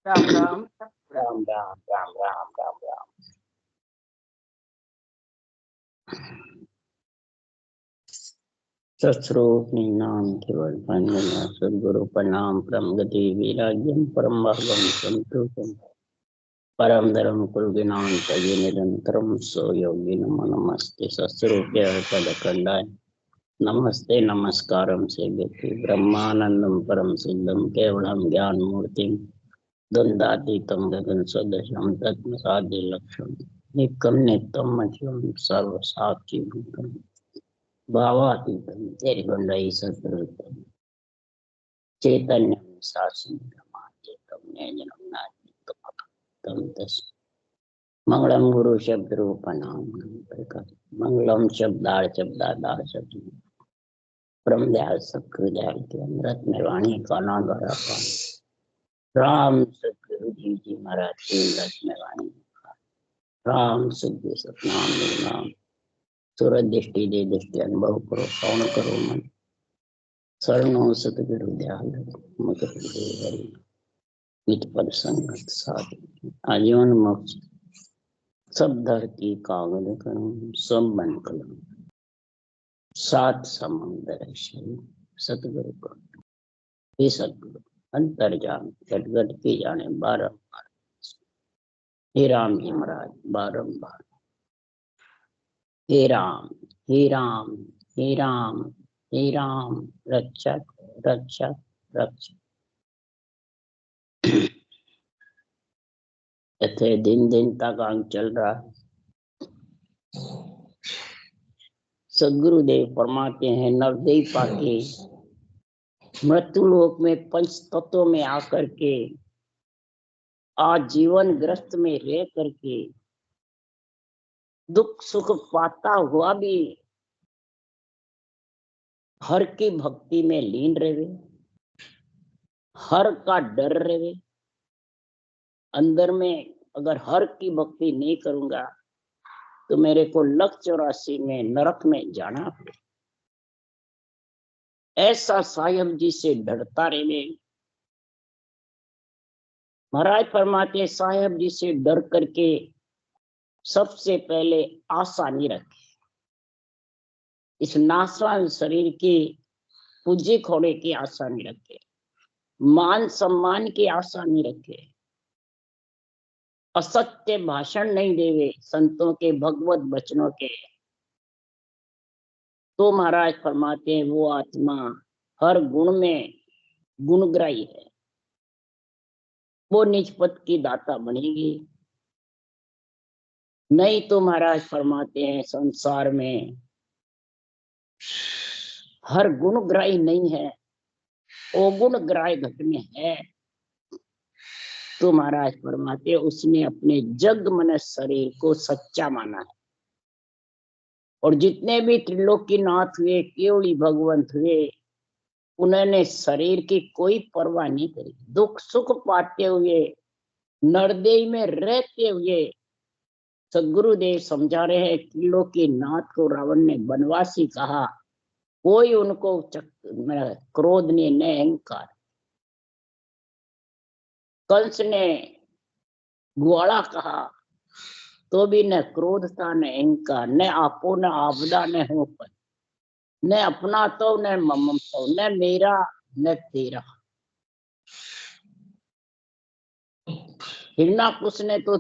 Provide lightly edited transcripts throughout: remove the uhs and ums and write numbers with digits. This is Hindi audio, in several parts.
राम राम राम राम राम राम राम राम। सत्स्वरूप नाम केवल भंजना सद्गुरु प्रणाम परम गति वैराग्यम परम भागम संतोषम परम धर्म कुल ज्ञान तये निरंतरम सो योगी नमो नमस्ते सत्स्वरूप पदखंडाय नमस्ते नमस्कारम से व्यक्ति ब्रह्मानंदम परम सिद्धम केवलम ज्ञान मूर्ति द्वंद्वातीतम गगन सदृशम तत्म साध्य लक्ष्यम निकम नित्यम मध्यम सर्व साक्षी भूतम भावातीतम निर्गुण्डैः सत्कृतम् चैतन्यं शासनम् ज्ञानं नास्तिकं तस् मंगलम गुरु शब्द रूपनाम मंगलम शब्दार शब्द ब्रह्म दयाल सत्गुरु दयाल के अमृत में वाणी काना द्वारा राम सतगुरु जी महाराज के अमृत में वाणी राम सिद्धि सतनाम निर्नाम सूरज दृष्टि दे दृष्टि अनुभव करो कौन करो मन शरणों सतगुरु दयाल मगर हरि नित पद संगत साधु आजीवन मोक्ष सब धरती कागज करूं सब बन कलम सात समंदर सतगुरु को हे सतगुरु अंतर जान गटगट के जाने बारंबार हे राम जी महाराज बारंबार हे राम हे राम हे राम हे राम रक्षक रक्षक रक्षक ऐसे दिन दिन तक अंग चल रहा है। सदगुरुदेव फरमाते हैं नवदेव पाके मृत्यु लोक में पंच तत्वों में आकर के आजीवन ग्रस्त में रह करके दुख सुख पाता हुआ भी हर की भक्ति में लीन रहे, हर का डर रहे। अंदर में अगर हर की भक्ति नहीं करूंगा तो मेरे को 184 में नरक में जाना पड़े। ऐसा साहिब जी से डरता रहे। महाराज फरमाते साहिब जी से डर करके सबसे पहले आशा नहीं रखे, इस नाशवान शरीर की पूज्य खोड़े की आशा नहीं रखे, मान सम्मान की आशा नहीं रखे, असत्य भाषण नहीं देवे संतों के भगवत वचनों के। तो महाराज फरमाते हैं वो आत्मा हर गुण में गुणग्राही है, वो निज पद की दाता बनेगी। नहीं तो महाराज फरमाते हैं संसार में हर गुणग्राही नहीं है, अवगुण ग्राही घट में है। तो महाराज फरमाते उसने अपने जग मन शरीर को सच्चा माना है। और जितने भी त्रिलोकीनाथ हुए, केवली भगवंत हुए, उन्होंने शरीर की कोई परवाह नहीं करी। दुख सुख पाते हुए, नरदेह में रहते हुए सदगुरुदेव समझा रहे हैं त्रिलोकीनाथ को रावण ने बनवासी कहा, कोई उनको क्रोध ने न अहंकार। कंस ने ग्वाला कहा तो भी न क्रोध था न अहंकार, न आपो न आपदा न हो पर, न अपना तो न मम तो, न मेरा न तेरा। हिरणाकुश ने तो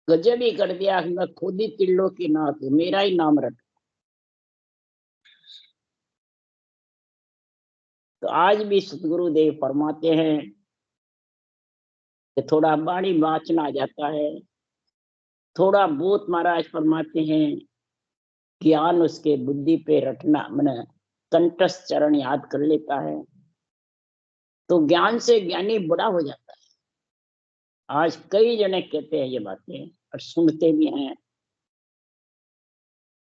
गजब ही कर दिया, मैं खुद ही त्रिलोकीनाथ हूं, मेरा ही नाम रख। तो आज भी सतगुरुदेव फरमाते हैं कि थोड़ा बाणी वाचन आ जाता है, थोड़ा बहुत महाराज फरमाते हैं ज्ञान उसके बुद्धि पे रटना मैंने कंठस्थ चरण याद कर लेता है तो ज्ञान से ज्ञानी बड़ा हो जाता है। आज कई जने कहते हैं ये बातें और सुनते भी हैं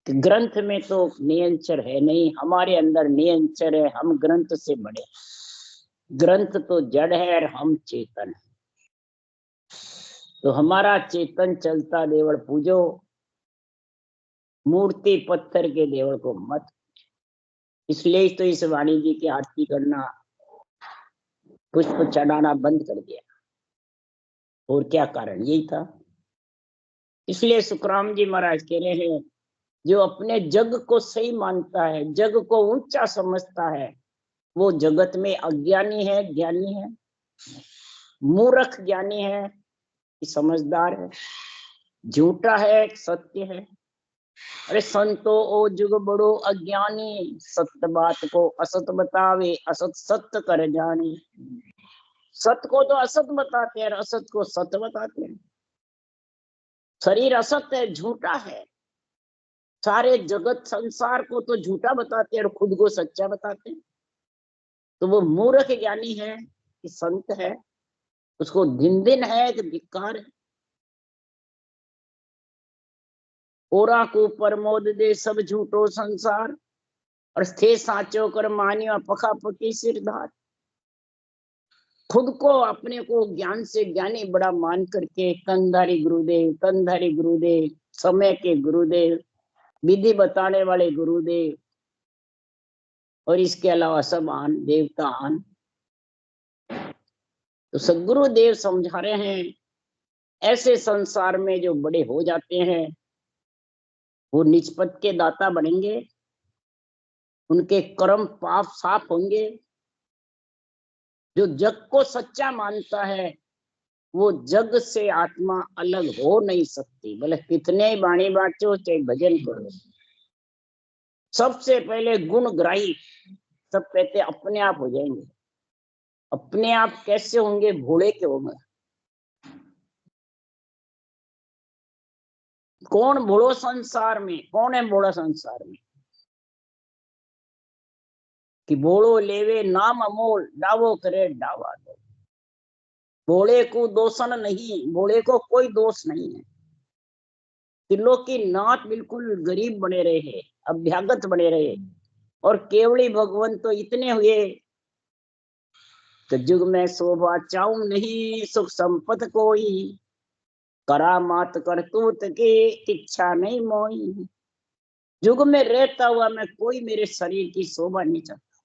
कि ग्रंथ में तो नियंचर है नहीं, हमारे अंदर नियंचर है, हम ग्रंथ से बड़े। ग्रंथ तो जड़ है और हम चेतन है। तो हमारा चेतन चलता देवल पूजो, मूर्ति पत्थर के देवल को मत। इसलिए तो इस वाणी जी की आरती करना, पुष्प चढ़ाना बंद कर दिया। और क्या कारण, यही था। इसलिए सुखराम जी महाराज कह रहे हैं, जो अपने जग को सही मानता है, जग को ऊंचा समझता है, वो जगत में अज्ञानी है, ज्ञानी है, मूर्ख ज्ञानी है, समझदार है, झूठा है, सत्य है। अरे संतो ओ जुग बड़ो अज्ञानी, सत्य बात को असत बतावे, असत सत्य कर जानी। सत्य को तो असत बताते हैं, असत को सत्य बताते हैं। शरीर असत है, झूठा है, सारे जगत संसार को तो झूठा बताते हैं और खुद को सच्चा बताते हैं। तो वो मूर्ख ज्ञानी है कि संत है, उसको दिन दिन है कि धिक्कार है। ओरा को प्रमोद दे सब झूठो संसार, और थे साचो कर मानियो पखा पकी सिरधार। खुद को, अपने को ज्ञान से ज्ञानी बड़ा मान करके तनधारी गुरुदेव, तनधारी गुरुदेव, समय के गुरुदेव, विधि बताने वाले गुरुदेव, और इसके अलावा सब आन देवता आन। तो सदगुरुदेव समझा रहे हैं, ऐसे संसार में जो बड़े हो जाते हैं वो निष्पत्ति के दाता बनेंगे, उनके कर्म पाप साफ होंगे। जो जग को सच्चा मानता है, वो जग से आत्मा अलग हो नहीं सकती, भले कितने ही बाणी बाँचो, चाहे भजन करो। सबसे पहले गुणग्राही, सब कहते अपने आप हो जाएंगे। अपने आप कैसे होंगे? भोले के होंगे। कौन भोलो संसार में? कौन है भोला संसार में? कि भोलो लेवे नाम अमोल, डावो करे डावा दो। भोले को दोषण नहीं, भोले को कोई दोष नहीं है। त्रिलोकी नाथ बिल्कुल गरीब बने रहे, अभ्यागत बने रहे, और केवली भगवान तो इतने हुए कि जुग में शोभा चाहूं नहीं, सुख संपत कोई, करामात करतूत की इच्छा नहीं मोई। जुग में रहता हुआ मैं कोई मेरे शरीर की शोभा नहीं चाहता।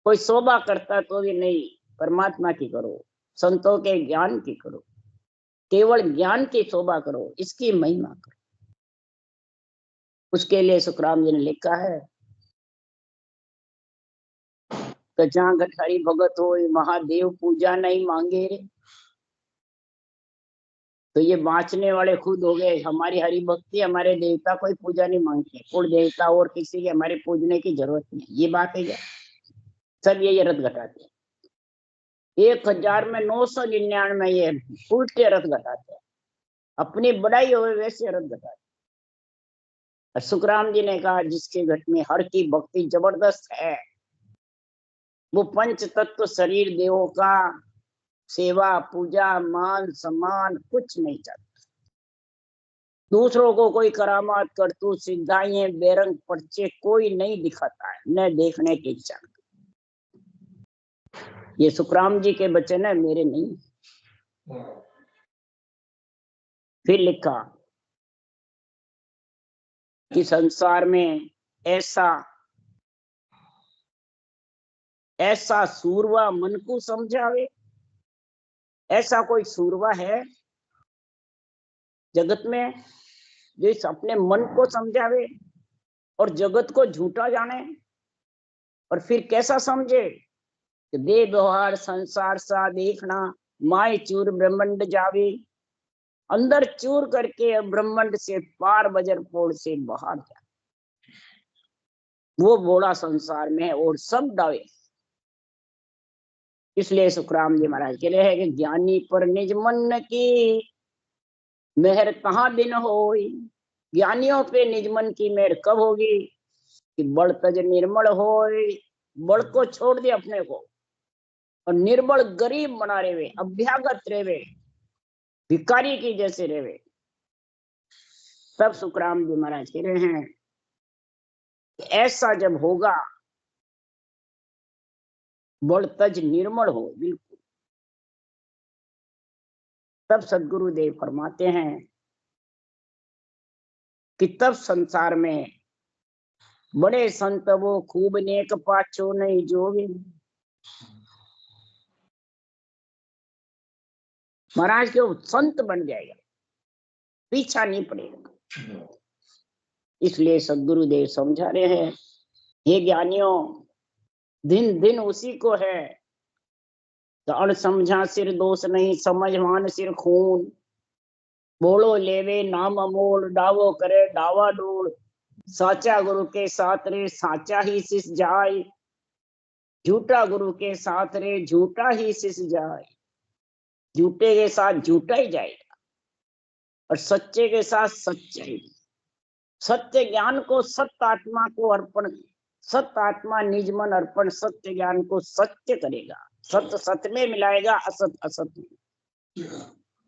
कोई शोभा करता तो भी नहीं, परमात्मा की करो, संतों के ज्ञान की करो, केवल ज्ञान की शोभा करो, इसकी महिमा करो। उसके लिए सुखराम जी ने लिखा है कि जहाँ घटारी भगत हो महादेव पूजा नहीं मांगे रे। तो ये बाँचने वाले खुद हो गए। हमारी हरि भक्ति, हमारे देवता कोई पूजा नहीं मांगते, कुल देवता और किसी के हमारे पूजने की जरूरत नहीं। ये बात है क्या? सब ये रथ घटाते हैं। 1999 ये उल्टे रथ घटाते हैं, अपनी बड़ाई हो वैसे रथ घटाते हैं। सुखराम जी ने कहा, जिसके घट में हर की भक्ति जबरदस्त है, वो पंच तत्व शरीर देवों का सेवा पूजा मान सम्मान कुछ नहीं चाहता। दूसरों को कोई करामात करतूत सिद्धाइयां बेरंग पर्चे कोई नहीं दिखाता है, न देखने की इच्छा। ये सुखराम जी के बचन है, मेरे नहीं। फिर लिखा कि संसार में ऐसा ऐसा सूरवा मन को समझावे। ऐसा कोई सूरवा है जगत में जो इस अपने मन को समझावे और जगत को झूठा जाने? और फिर कैसा समझे कि दे व्यवहार संसार सा देखना, माय चूर ब्रह्मंड जावे। अंदर चूर करके ब्रह्मंड से पार बजर पोड़ से बाहर जा, वो बोला संसार में है और सब डावे। इसलिए सुखराम जी महाराज कह रहे हैं कि ज्ञानी पर निज मन की मेहर कहाँ दिन होई। ज्ञानियों पे निज मन की मेहर कब होगी? कि बड़ तज निर्मल होए, बड़ को छोड़ दे अपने को, और निर्बल गरीब बना रेवे, अभ्यागत रेवे, भिकारी की जैसे रेवे। तब सुखराम जी महाराज कह रहे हैं ऐसा जब होगा, बड़ तज निर्मल हो बिल्कुल, तब सदगुरुदेव फरमाते हैं कि तब संसार में बड़े संत वो खूब नेक पाछो नहीं जोगे। महाराज के संत बन जाएगा, पीछा नहीं पड़ेगा। इसलिए सदगुरुदेव समझा रहे हैं, हे ज्ञानियों, दिन दिन उसी को है। तो अणसमझा सिर दोष नहीं, समझवान सिर खून। बोलो लेवे नाम अमोल, डावो करे डावा डोल। साचा गुरु के साथ रे साचा ही शिष जाए, झूठा गुरु के साथ रे झूठा ही शिष जाए। झूठे के साथ झूठा ही जाएगा और सच्चे के साथ सच्चा ही। सत्य ज्ञान को सत्य आत्मा को अर्पण, सत्य आत्मा निज मन अर्पण सत्य ज्ञान को सत्य करेगा, सत्य सत्य में मिलाएगा, असत असत में।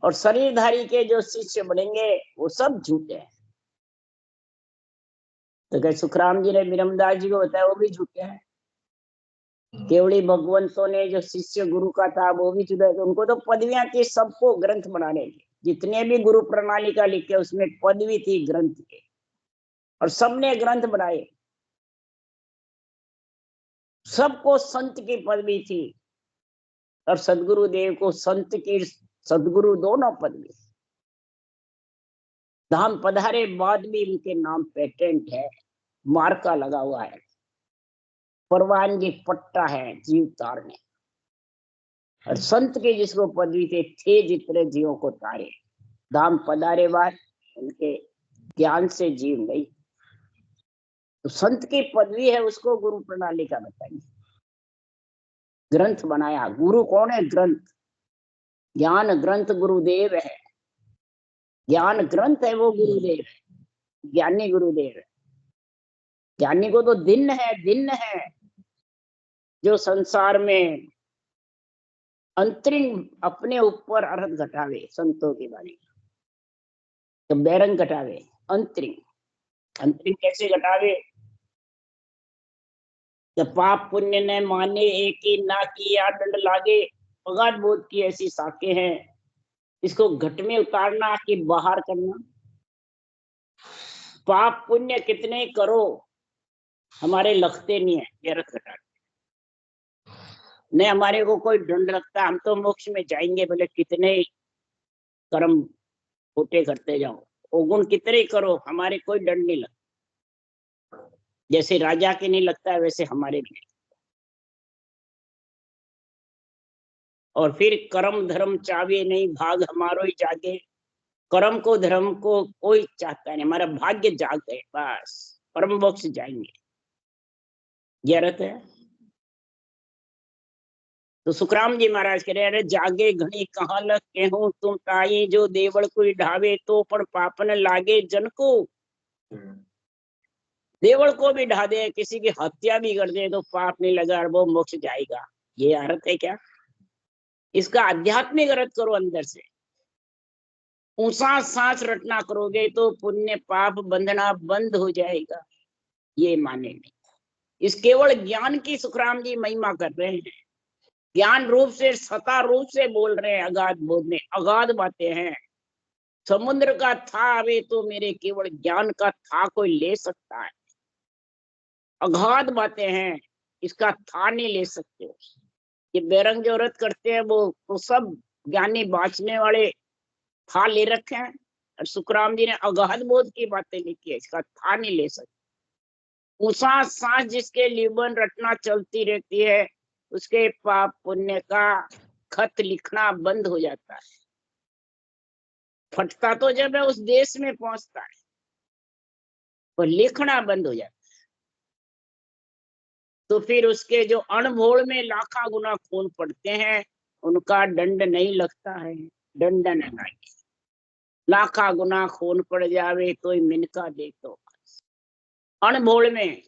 और शरीरधारी के जो शिष्य बनेंगे वो सब झूठे हैं। तो क्या सुखराम जी ने विरमदास जी को बताया, वो भी झूठे हैं। केवड़ी भगवंतों ने जो शिष्य गुरु का था वो भी झूठे। तो उनको तो पदवियां थी, सबको ग्रंथ बनाने की, जितने भी गुरु प्रणाली का लिखे उसमें पदवी थी ग्रंथ के, और सबने ग्रंथ बनाए। सबको संत की पदवी थी, और सदगुरुदेव को संत की सदगुरु दोनों पदवी। धाम पधारे बाद भी उनके नाम पेटेंट है, मार्का लगा हुआ है, परवानगी पट्टा है जीव तारने। और संत के जिसको पदवी थे जितने जीवों को तारे। धाम पधारे बाद उनके ज्ञान से जीव नहीं। तो संत की पदवी है, उसको गुरु प्रणाली का बताइए। ग्रंथ बनाया, गुरु कौन है? ग्रंथ। ज्ञान ग्रंथ गुरुदेव है, ज्ञान ग्रंथ है वो गुरुदेव है, ज्ञानी गुरुदेव है। ज्ञानी को तो दिन है, दिन है जो संसार में अंतरिंग अपने ऊपर अर्थ घटावे, संतों की बाणी तो बैरंग घटावे। अंतरिंग, अंतरिंग कैसे घटावे? तो पाप पुण्य ने माने एक ही ना किया दंड लागे। अगाध बोध की ऐसी साखें हैं, इसको घट में उतारना कि बाहर करना। पाप पुण्य कितने करो हमारे लगते नहीं है, ये रथ घटा नहीं। हमारे को कोई दंड लगता, हम तो मोक्ष में जाएंगे, भले कितने कर्म खोटे करते जाओ, अवगुण कितने करो, हमारे कोई दंड नहीं लगता। जैसे राजा के नहीं लगता है वैसे हमारे भी। और फिर कर्म धर्म चावे नहीं, भाग हमारो ही जागे। कर्म को धर्म को कोई चाहता नहीं, हमारा भाग्य जाग गए बस, परम मोक्ष जाएंगे, यह अर्थ है। तो सुखराम जी महाराज कह रहे, अरे जागे घनी कहाँ लग केहूं तुम ताई, जो देवल कोई ढावे तो पर पापन लागे जन को। देवल को भी ढा दे, किसी की हत्या भी कर दे तो पाप नहीं लगा, वो मोक्ष जाएगा, ये अर्थ है क्या? इसका आध्यात्मिक अर्थ करो अंदर से। ऊंचा सांस रटना करोगे तो पुण्य पाप बंधना बंद हो जाएगा, ये माने नहीं। इस केवल ज्ञान की सुखराम जी महिमा कर रहे हैं, ज्ञान रूप से सता रूप से बोल रहे हैं। अगाध बोध में अगाध बातें हैं। समुद्र का था आवे तो मेरे केवल ज्ञान का था कोई ले सकता है। अगाध बातें हैं, इसका था नहीं ले सकते। ये बेरंग जो रत करते हैं वो तो सब ज्ञानी बाँचने वाले था ले रखे हैं, और सुखराम जी ने अगाध बोध की बातें लिखी है, इसका था नहीं ले सकते। ऊंचा सांस जिसके लिबन रटना चलती रहती है, उसके पाप पुण्य का खत लिखना बंद हो जाता है। फटता तो जब है उस देश में पहुंचता है, पर लिखना बंद हो जाता है। तो फिर उसके जो अणभोल में लाखा गुना खून पड़ते हैं, उनका दंड नहीं लगता है। दंडन लागे, लाखा गुना खून पड़ जावे तो मिनका दे तो। अणभोल में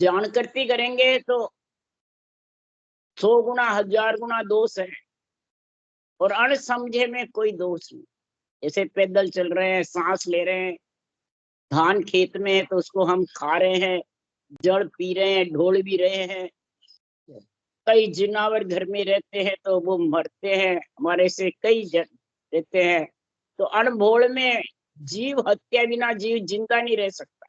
जान करती करेंगे तो 100 गुना 1000 गुना दोष है, और अण समझे में कोई दोष नहीं। जैसे पैदल चल रहे हैं, सांस ले रहे हैं, धान खेत में है तो उसको हम खा रहे हैं, जड़ पी रहे हैं, ढोल भी रहे हैं। कई जिनावर घर में रहते हैं तो वो मरते हैं, हमारे से कई रहते हैं। तो अणभोल में जीव हत्या बिना जीव जिंदा नहीं रह सकता।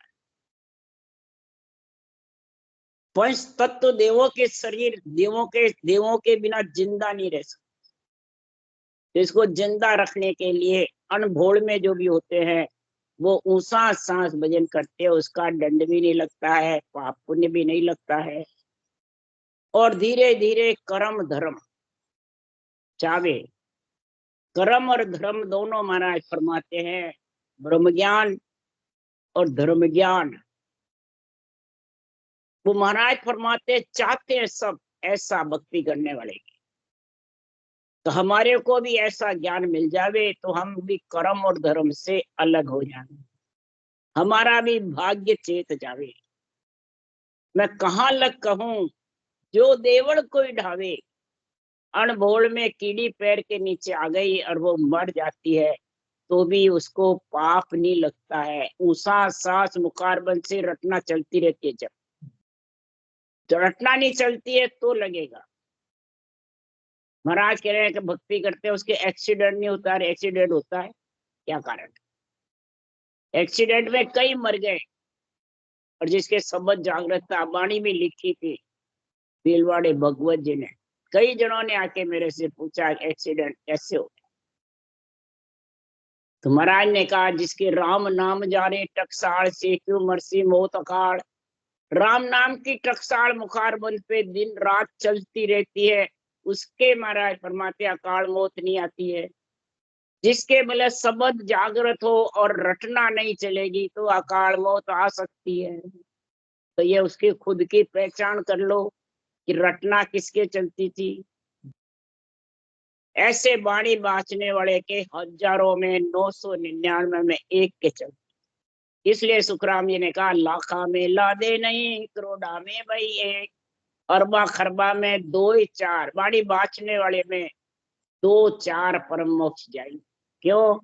पंच तत्व देवों के शरीर देवों के बिना जिंदा नहीं रह सकता। इसको जिंदा रखने के लिए अनभोल में जो भी होते हैं वो ऊंचा सांस भजन करते हैं, उसका दंड भी नहीं लगता है, पाप पुण्य भी नहीं लगता है। और धीरे धीरे कर्म धर्म चावे, कर्म और धर्म दोनों महाराज फरमाते हैं, ब्रह्म ज्ञान और धर्म ज्ञान। वो महाराज फरमाते चाहते हैं सब ऐसा भक्ति करने वाले की, तो हमारे को भी ऐसा ज्ञान मिल जावे तो हम भी कर्म और धर्म से अलग हो जाए, हमारा भी भाग्य चेत जावे। मैं कहाँ लग कहूं जो देवल कोई ढावे, अनभोल में कीड़ी पैर के नीचे आ गई और वो मर जाती है तो भी उसको पाप नहीं लगता है। ऊषा सांस मुखारबंद से रटना चलती रहती है, जब रटना नहीं चलती है तो लगेगा। महाराज कह रहे हैं कि भक्ति करते हैं उसके एक्सीडेंट नहीं होता है, एक्सीडेंट होता है क्या कारण? एक्सीडेंट में कई मर गए, और जिसके सबद जागृतता वाणी में लिखी थी भीलवाड़े भगवत जी ने, कई जनों ने आके मेरे से पूछा एक्सीडेंट कैसे हो? तो महाराज ने कहा जिसके राम नाम जाने टकसाल से क्यों मरसी मौत अखाड़। राम नाम की टकसाल मुखारबंद पे दिन रात चलती रहती है, उसके महाराज फरमाते अकाल मौत नहीं आती है। जिसके भले सबद जागृत हो और रटना नहीं चलेगी तो अकाल मौत आ सकती है। तो ये उसकी खुद की पहचान कर लो कि रटना किसके चलती थी। ऐसे वाणी बाँचने वाले के हजारों में 999 में एक के चलते। इसलिए सुखराम जी ने कहा लाखा में ला दे नहीं, करोड़ा में भाई एक, अरबा खरबा में 2 ही 4, वाणी बाँचने वाले में 2-4 परम मोक्ष जाएंगे। क्यों?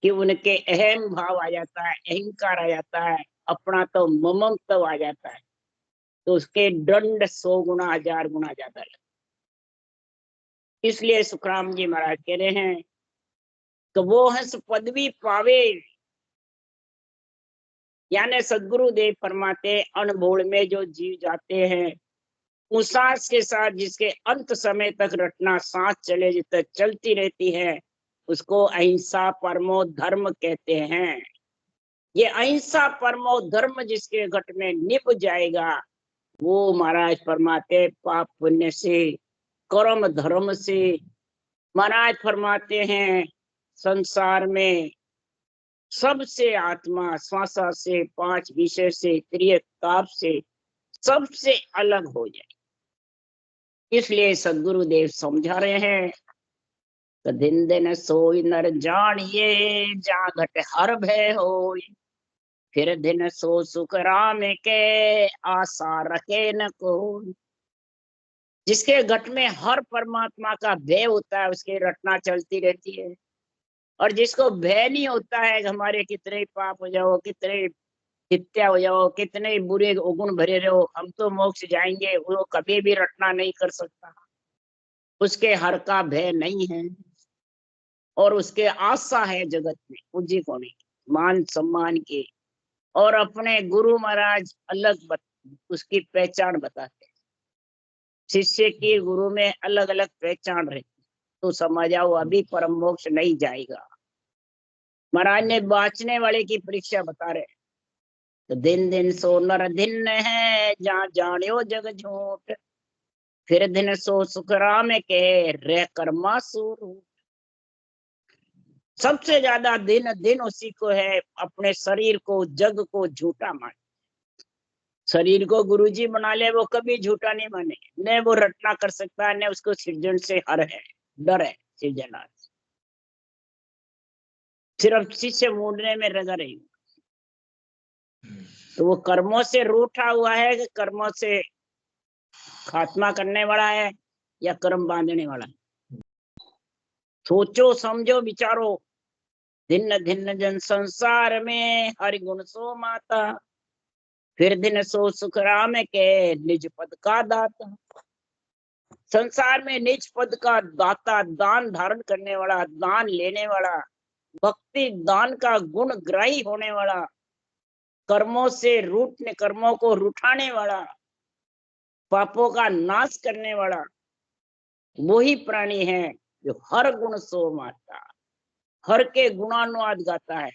कि उनके अहम भाव आ जाता है, अहंकार आ जाता है, अपना तो ममत्व आ जाता है, तो उसके दंड 100 गुना 1000 गुना ज्यादा लगता। इसलिए सुखराम जी महाराज कह रहे हैं कि वो हंस पदवी पावे, यानी सदगुरु देव फरमाते अनभोल में जो जीव जाते हैं उस सांस के साथ जिसके अंत समय तक रटना सांस चले जिस तक चलती रहती है उसको अहिंसा परमो धर्म कहते हैं। ये अहिंसा परमो धर्म जिसके घट में निभ जाएगा वो महाराज फरमाते पाप पुण्य से कर्म धर्म से, महाराज फरमाते हैं संसार में सबसे आत्मा श्वासा से 5 विषय से त्रियताप से सबसे अलग हो जाए। इसलिए सदगुरुदेव समझा रहे हैं तो दिन दिन सोई नर जानिए जा घट हर भय होय, फिर दिन सो सुख राम के आशा रखे न कोई। जिसके घट में हर परमात्मा का भय होता है उसकी रटना चलती रहती है, और जिसको भय नहीं होता है हमारे कितने पाप हो जाओ, कितने हत्या हो जाओ, कितने बुरे गुण भरे रहो, हम तो मोक्ष जाएंगे, वो कभी भी रटना नहीं कर सकता। उसके हर का भय नहीं है और उसके आशा है जगत में पूज्य को नहीं, मान सम्मान के, और अपने गुरु महाराज अलग उसकी पहचान बताते हैं। शिष्य की गुरु में अलग अलग पहचान रहती, तो समझ आओ अभी परम मोक्ष नहीं जाएगा। महाराज ने बाँचने वाले की परीक्षा बता रहे, तो दिन दिन सो नर दिन है जहाँ जानियो जग झूठ, फिर दिन सो सुख राम के रे कर्मा सूर। सबसे ज्यादा दिन दिन उसी को है अपने शरीर को जग को झूठा मान। शरीर को गुरुजी बना ले वो कभी झूठा नहीं माने, न वो रटना कर सकता है, न उसको सृजन से हर है, डर है सृजनहार। सिर्फ शिष्य मूडने में लगा रही, तो वो कर्मों से रूठा हुआ है कि कर्मों से खात्मा करने वाला है या कर्म बांधने वाला है? सोचो समझो विचारो। भिन्न भिन्न जन संसार में हरि गुण सो माता, फिर दिन सो सुख राम के निज पद का दाता। संसार में निज पद का दाता, दान धारण करने वाला, दान लेने वाला, भक्ति दान का गुण ग्राही होने वाला, कर्मों से रूठने कर्मों को रूठाने वाला, पापों का नाश करने वाला, वो ही प्राणी है जो हर गुण सो माता, हर के गुणानुवाद गाता है,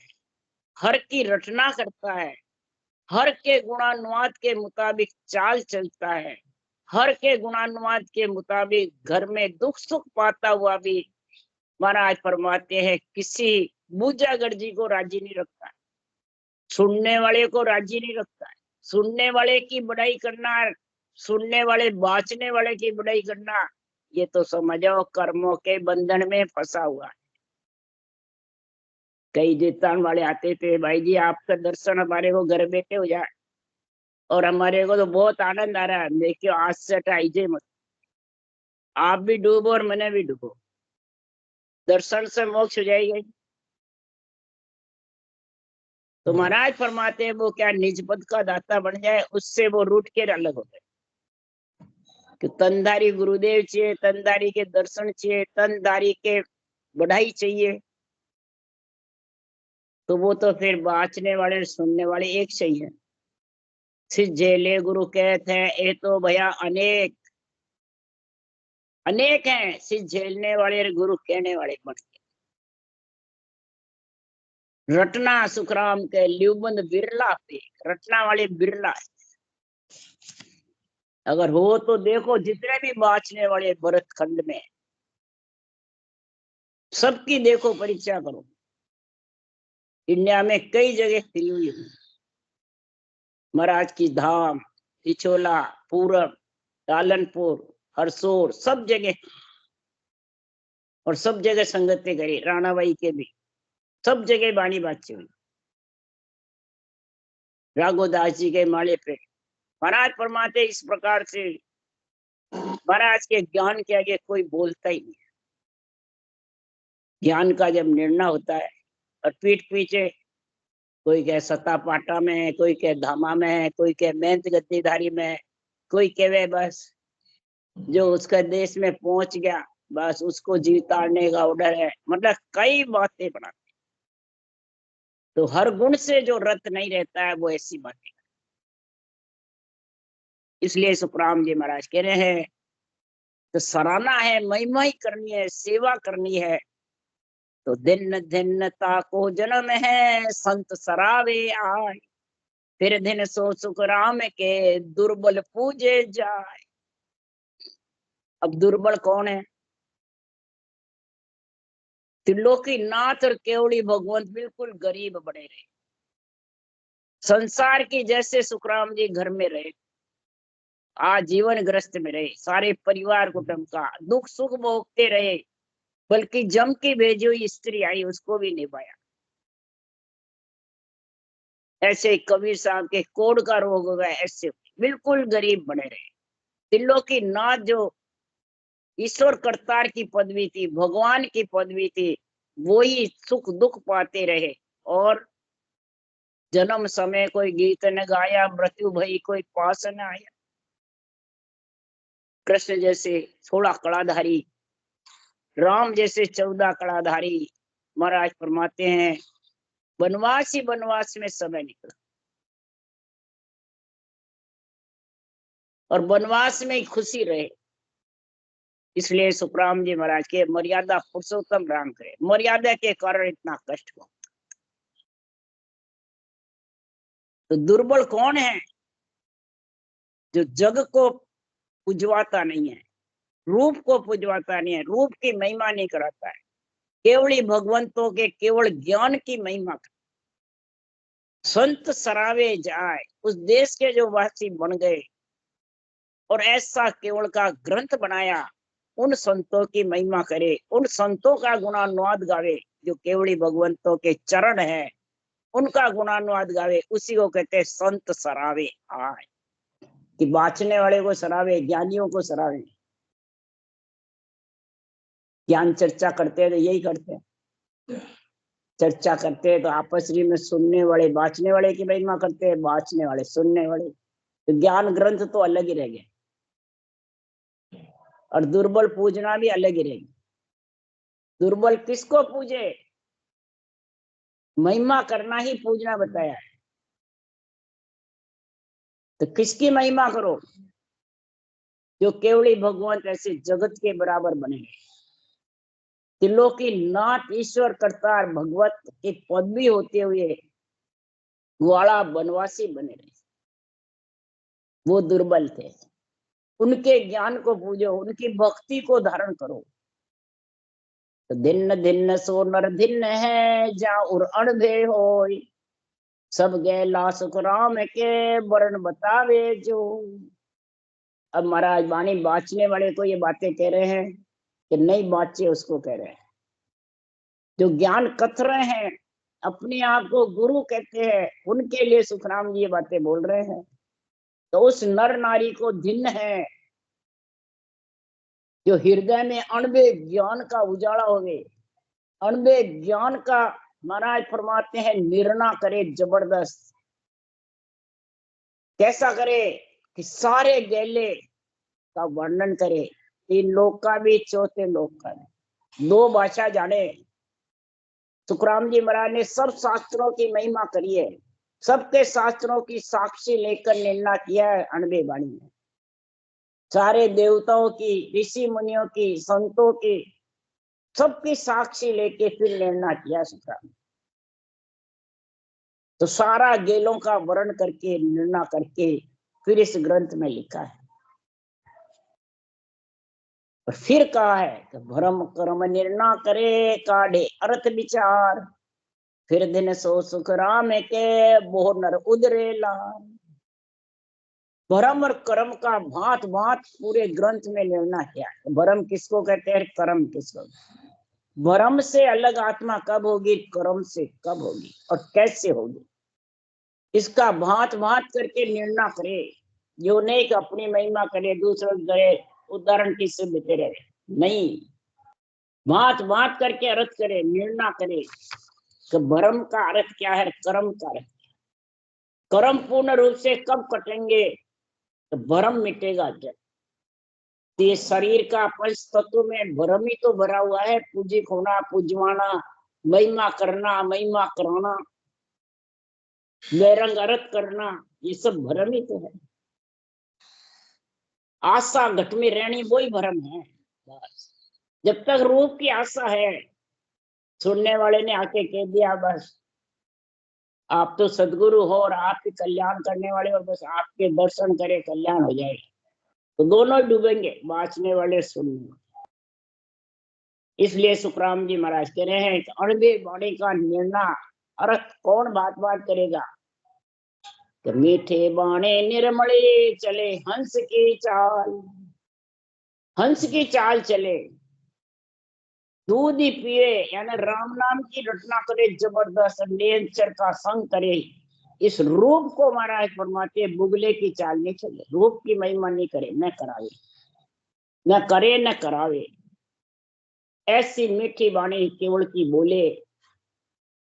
हर की रचना करता है, हर के गुणानुवाद के मुताबिक चाल चलता है, हर के गुणानुवाद के मुताबिक घर में दुख सुख पाता हुआ भी महाराज फरमाते हैं किसी बूझागढ़ जी को राजी नहीं रखता है, सुनने वाले को राजी नहीं रखता है। सुनने वाले की बड़ाई करना, सुनने वाले बाँचने वाले की बड़ाई करना, ये तो समझो कर्मों के बंधन में फंसा हुआ है। कई जीतान वाले आते थे, भाई जी आपका दर्शन हमारे को घर बैठे हो जाए और हमारे को तो बहुत आनंद आ रहा है, देखियो आज से हटाइए मत, आप भी डूबो और मैंने भी डूबो, दर्शन से मोक्ष हो जाएगा। तो महाराज फरमाते हैं वो क्या निज पद का दाता बन जाए, उससे वो रूठ के अलग हो गए कि तनधारी गुरुदेव चाहिए, तनधारी के दर्शन चाहिए, तनधारी के बढ़ाई चाहिए, तो वो तो फिर बाँचने वाले सुनने वाले एक सही है। सिर झेले गुरु कहते हैं ये तो भैया अनेक अनेक हैं, सिर झेलने वाले गुरु कहने वाले बन गए। रटना सुखराम के ल्यूबंद बिरला पे, रटना वाले बिरला है। अगर हो तो देखो जितने भी बाँचने वाले भरत खंड में, सबकी देखो परीक्षा करो। इंडिया में कई जगह फिरी हुई हूँ, महाराज की धाम, पिछोला, पूरब, टालनपुर, हरसोर, सब जगह, और सब जगह संगतें करी, राणाबाई के भी सब जगह बाणी बातचीत हुई। राघोदास जी के माले पे महाराज फरमाते इस प्रकार से महाराज के ज्ञान के आगे कोई बोलता ही नहीं। ज्ञान का जब निर्णय होता है और पीठ पीछे कोई कहे सता पाटा में है, कोई कहे धामा में है, कोई कहे मेहनत गद्दीधारी में है, कोई कहे बस जो उसका देश में पहुंच गया बस उसको जीताने का ऑर्डर है, मतलब कई बातें बनाते। तो हर गुण से जो रत नहीं रहता है वो ऐसी बातें। इसलिए सुखराम जी महाराज कह रहे हैं तो सराहना है, महिमा ही करनी है, सेवा करनी है, तो दिन धिन्नता को जन्म है संत सरावे आए, फिर दिन सो सुख राम के दुर्बल पूजे जाए। अब दुर्बल कौन है? त्रिलोकी नाथ और केवड़ी भगवंत बिल्कुल गरीब बने रहे, संसार की जैसे सुखराम जी घर में रहे, आजीवन ग्रस्त में रहे, सारे परिवार कुटुंब का दुख सुख भोगते रहे, बल्कि जम की भेजी हुई स्त्री आई उसको भी निभाया। ऐसे कबीर साहब के कोढ़ का रोग हो गया, ऐसे बिल्कुल गरीब बने रहे। त्रिलोकी नाथ जो ईश्वर करतार की पदवी थी, भगवान की पदवी थी, वो ही सुख दुख पाते रहे। और जन्म समय कोई गीत न गाया, मृत्यु भई कोई पास न आया। कृष्ण जैसे 16 कलाधारी, राम जैसे 14 कलाधारी, महाराज फरमाते हैं वनवास ही वनवास में समय निकला और वनवास में ही खुशी रहे। इसलिए सुखराम जी महाराज के मर्यादा पुरुषोत्तम राम करे, मर्यादा के कारण इतना कष्ट हुआ। तो दुर्बल कौन है? जो जग को पुजवाता नहीं है, रूप को पुजवाता नहीं है, रूप की महिमा नहीं कराता है, केवली भगवंतों के केवल ज्ञान की महिमा। संत सरावे जाए, उस देश के जो वासी बन गए और ऐसा केवल का ग्रंथ बनाया, उन संतों की महिमा करे, उन संतों का गुणानुवाद गावे जो केवली भगवंतों के चरण है, उनका गुणानुवाद गावे, उसी को कहते हैं संत सरावे आए। कि बाँचने वाले को सरावे, ज्ञानियों को सरावे। ज्ञान चर्चा करते हैं तो यही करते हैं, चर्चा करते हैं तो आपस में सुनने वाले बाँचने वाले की महिमा करते हैं, बाँचने वाले सुनने वाले। तो ज्ञान ग्रंथ तो अलग ही रह गए और दुर्बल पूजना भी अलग ही रहेगी। दुर्बल किसको पूजे? महिमा करना ही पूजना बताया है, तो किसकी महिमा करो? जो केवली भगवंत ऐसे जगत के बराबर बने, त्रिलोकीनाथ ईश्वर करतार भगवत के पदवी होते हुए ग्वाला बनवासी बने रहे। वो दुर्बल थे, उनके ज्ञान को पूजो, उनकी भक्ति को धारण करो। तो धिन्न धिन्न सो नर धिन्न है, जा उर अणभे होय, सब गैला सुख राम के वर्ण बतावे जो। अब महाराज वाणी बाँचने वाले को ये बातें कह रहे हैं कि नहीं बाँचे उसको कह रहे हैं। जो ज्ञान कथ रहे हैं, अपने आप को गुरु कहते हैं, उनके लिए सुखराम जी ये बातें बोल रहे हैं। तो उस नर नारी को धिन्न है जो हृदय में अणबे ज्ञान का उजाला हो गए, अणबे ज्ञान का महाराज फरमाते हैं निर्णय करे जबरदस्त। कैसा करे कि सारे गैले का वर्णन करे, तीन लोक का भी चौथे लोक का भी, दो भाषा जाने। सुखराम जी महाराज ने सब शास्त्रों की महिमा करी है, सबके शास्त्रों की साक्षी लेकर निर्णय किया है अणबे वाणी में। सारे देवताओं की, ऋषि मुनियों की, संतों की, सबकी साक्षी लेके फिर निर्णय किया सुखराम। तो सारा गेलों का वर्ण करके निर्णय करके फिर इस ग्रंथ में लिखा है। और फिर कहा है कि भ्रम कर्म निर्णय करे, काढ़े अर्थ विचार, फिर दिन सो सुख राम के बोह नर उदरे लार। भरम और कर्म का भांत भांत पूरे ग्रंथ में निर्णय किया है। भरम किसको कहते हैं, कर्म किसको? भरम से अलग आत्मा कब होगी, कर्म से कब होगी और कैसे होगी, इसका भांत भांत करके निर्णय करे। जो नहीं कि अपनी महिमा करे, दूसरों करे, उदाहरण किससे देते रहे, नहीं, भांत भांत करके अर्थ करे, निर्णय करे कि भरम का अर्थ क्या है, कर्म का अर्थ। कर्म पूर्ण रूप से कब कटेंगे, तो भरम मिटेगा जब। ये शरीर का पंच तत्व में भरम ही तो भरा हुआ है, पूजिक होना, पूजवाना, महिमा करना, महिमा कराना, बेरंग अर्थ करना, ये सब भरम ही तो है। आशा घट में रहनी वही भरम है। बस जब तक रूप की आशा है, सुनने वाले ने आके कह दिया बस आप तो सदगुरु हो और आपके कल्याण करने वाले, और बस आपके दर्शन करे कल्याण हो जाएगा, तो दोनों डूबेंगे, बाँचने वाले सुनने वाले। इसलिए सुखराम जी महाराज कह रहे हैं कि अणबे वाणी का निर्णय अर्थ कौन बात बात करेगा, कि मीठे बाणे निर्मले चले हंस की चाल। हंस की चाल चले, दूध ही पिए, यानी राम नाम की रटना करे जबरदस्त, नेचर का संग करे। इस रूप को महाराज फरमाते बुगले की चाल नहीं चले, रूप की महिमा नहीं करे, न करावे, न करे न करावे। ऐसी मीठी वाणी केवल की बोले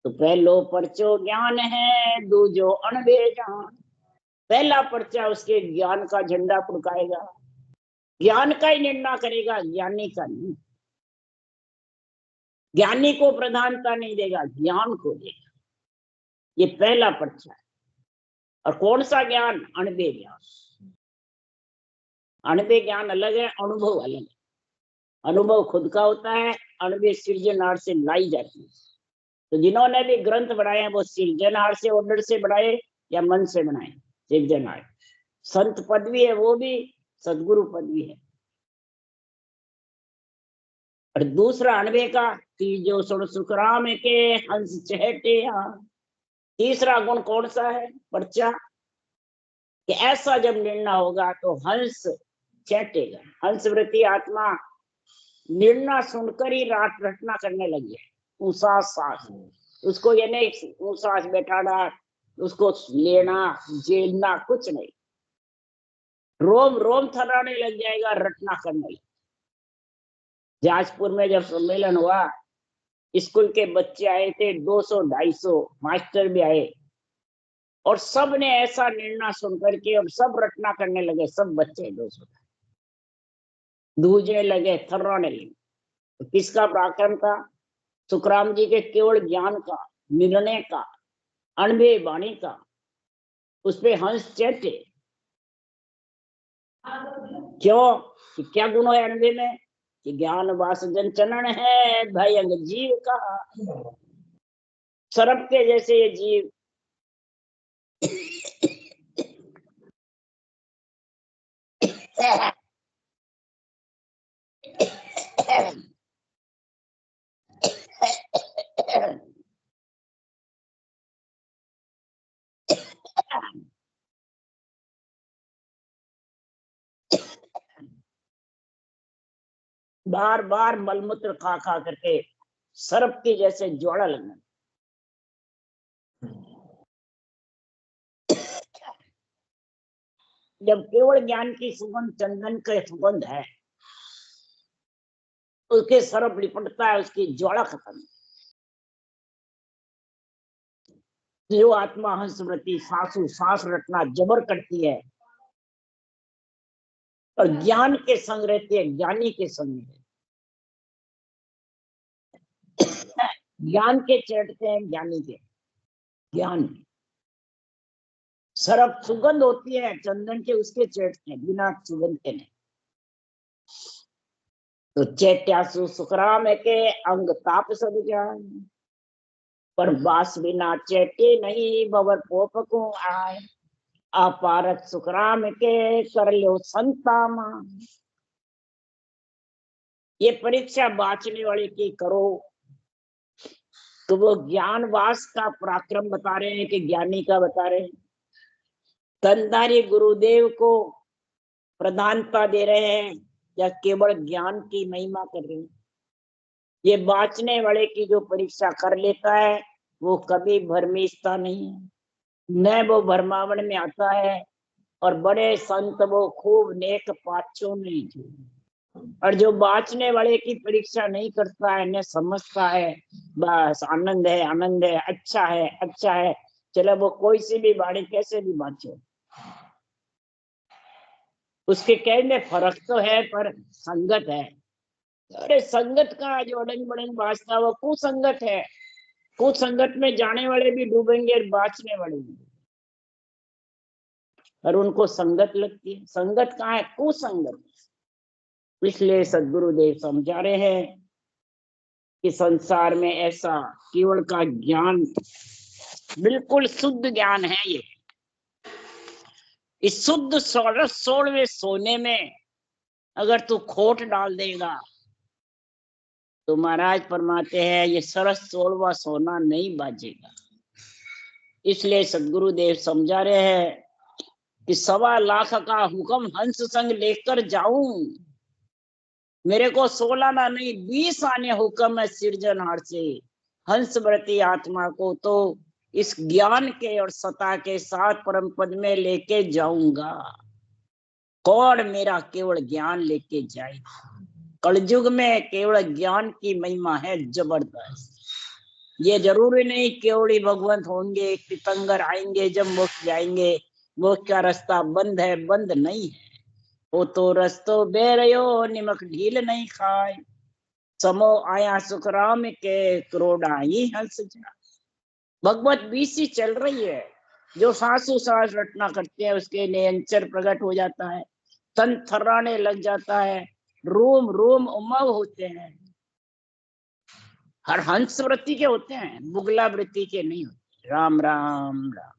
तो पहलो परचो ज्ञान है, दूजो अणबे जान। पहला पर्चा उसके ज्ञान का झंडा फड़काएगा, ज्ञान का ही निर्णय करेगा, ज्ञानी का नहीं। ज्ञानी को प्रधानता नहीं देगा, ज्ञान को देगा। ये पहला पर्चा है। और कौन सा ज्ञान, अणबे ज्ञान। अणबे ज्ञान अलग है, अनुभव अलग है। अनुभव खुद का होता है, अणबे सृजनहार से लाई जाती है। तो जिन्होंने भी ग्रंथ बनाए हैं वो सृजनहार से, ऑर्डर से बनाए या मन से बनाए, सृजनहार। संत पदवी है वो भी, सदगुरु पदवी है। और दूसरा अणबे का, तीजो सुन सुखराम के हंस चहटे। तीसरा गुण कौन सा है, पर्चा, कि ऐसा जब निर्णय होगा तो हंस चैटेगा। हंस वृत्ति आत्मा निर्णय सुनकर ही रात रटना करने लगी है, ऊंचा सांस। उसको ये नहीं ऊंचा बैठाना, उसको लेना जेलना कुछ नहीं, रोम रोम थर्राने लग जाएगा, रटना करने लगे। जाजपुर में जब सम्मेलन हुआ, स्कूल के बच्चे आए थे 200-250, मास्टर भी आए, और सब ने ऐसा निर्णय सुनकर के अब सब रटना करने लगे। सब बच्चे 200 दूजने लगे, थर्राने लगे। तो किसका पराक्रम था, सुखराम जी के केवल ज्ञान का, निर्णय का, अणबे वाणी का। उस पे हंस चैटे। क्यों, कि क्या गुण है अणबे में, कि ज्ञान वास जन चलन है, भयंग जीव का। सर्प के जैसे ये जीव बार बार मलमूत्र खा खा करके सर्प के जैसे जोड़ा लगना। जब केवल ज्ञान की सुगंध चंदन का सुगंध है, उसके सर्प लिपटता है, उसकी ज्वाला खत्म। जो आत्मा हंस वृत्ति सांसु सांस रटना जबर करती है और ज्ञान के संग रहती है, ज्ञानी के संग है। ज्ञान के चढ़ते हैं ज्ञानी के, ज्ञान सर्प सुगंध होती है चंदन के, उसके चढ़ते हैं, बिना सुगंध के नहीं। तो चैत्यासु सुखराम के अंग ताप सब जान, पर बास बिना चैत्य नहीं भवर पोप को आए। अपारत सुखराम के कर लो संतामा। ये परीक्षा बाँचने वाले की करो। तो वो ज्ञान वास का पराक्रम बता रहे हैं कि ज्ञानी का बता रहे हैं। तनधारी गुरुदेव को प्रधानता दे रहे हैं या केवल ज्ञान की महिमा कर रहे हैं। ये बाँचने वाले की जो परीक्षा कर लेता है वो कभी भ्रमिष्ठता नहीं है, न वो भरमावन में आता है। और बड़े संत वो खूब नेक पाचों नहीं, और जो बाँचने वाले की परीक्षा नहीं करता है, न समझता है बस आनंद है आनंद है, अच्छा है अच्छा है, चलो वो कोई सी भी बाड़ी कैसे भी बाँचे। उसके कहने फर्क तो है पर संगत है। अरे संगत का जो अड़ंग बड़ंग बाँचता वो कुसंगत है। कुसंगत में जाने वाले भी डूबेंगे और बाँचने वाले भी, और उनको संगत लगती है। संगत कहाँ है? कुसंगत। इसलिए सद्गुरुदेव समझा रहे हैं कि संसार में ऐसा केवल का ज्ञान बिल्कुल शुद्ध ज्ञान है। ये इस शुद्ध 16वें सोने में अगर तू खोट डाल देगा तो महाराज फरमाते हैं ये 16वां सोना नहीं बाजेगा। इसलिए सद्गुरुदेव समझा रहे हैं कि 1.25 लाख का हुक्म हंस संग लेकर जाऊं, मेरे को 16 ना नहीं 20 आने हुक्म है सिरजनहार से। हंस व्रती आत्मा को तो इस ज्ञान के और सता के साथ परम पद में लेके जाऊंगा। कौन मेरा केवल ज्ञान लेके जाए। कलयुग में केवल ज्ञान की महिमा है जबरदस्त। ये जरूरी नहीं केवल भगवंत होंगे, तीर्थंकर आएंगे जब मोक्ष जाएंगे, मोक्ष का रास्ता बंद है, बंद नहीं है। वो तो रस्तो बेरयो निमक ढील नहीं खाए, समो आया सुखराम के क्रोड़ा ही हंस जा। भगवत बीसी चल रही है, जो सांसों सांस रटना करते हैं उसके नियंचर प्रकट हो जाता है, तन थर्राने लग जाता है, रोम रोम उमव होते हैं। हर हंस वृत्ति के होते हैं, बुगला वृत्ति के नहीं होते। राम राम राम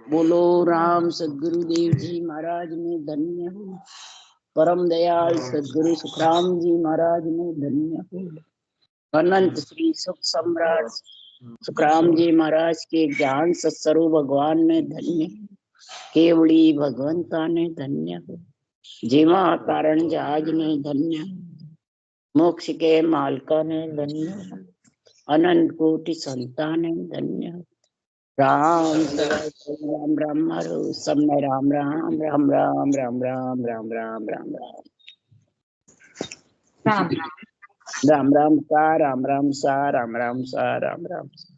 बोलो राम। सद्गुरुदेव जी महाराज ने धन्य हो। परम दयाल सद्गुरु सुखराम जी महाराज ने धन्य हो। अनंत श्री सुख सम्राट सुखराम जी महाराज के ज्ञान सत्स्वरूप भगवान ने धन्य, केवड़ी भगवंता ने धन्य हो। जीवा कारण जहाज ने धन्य, मोक्ष के मालका ने धन्य, अनंत कोटि संतान ने धन्य। राम राम राम हरो सब में राम राम राम राम राम राम राम राम राम राम राम राम राम सा राम राम सा राम राम सा राम राम सा।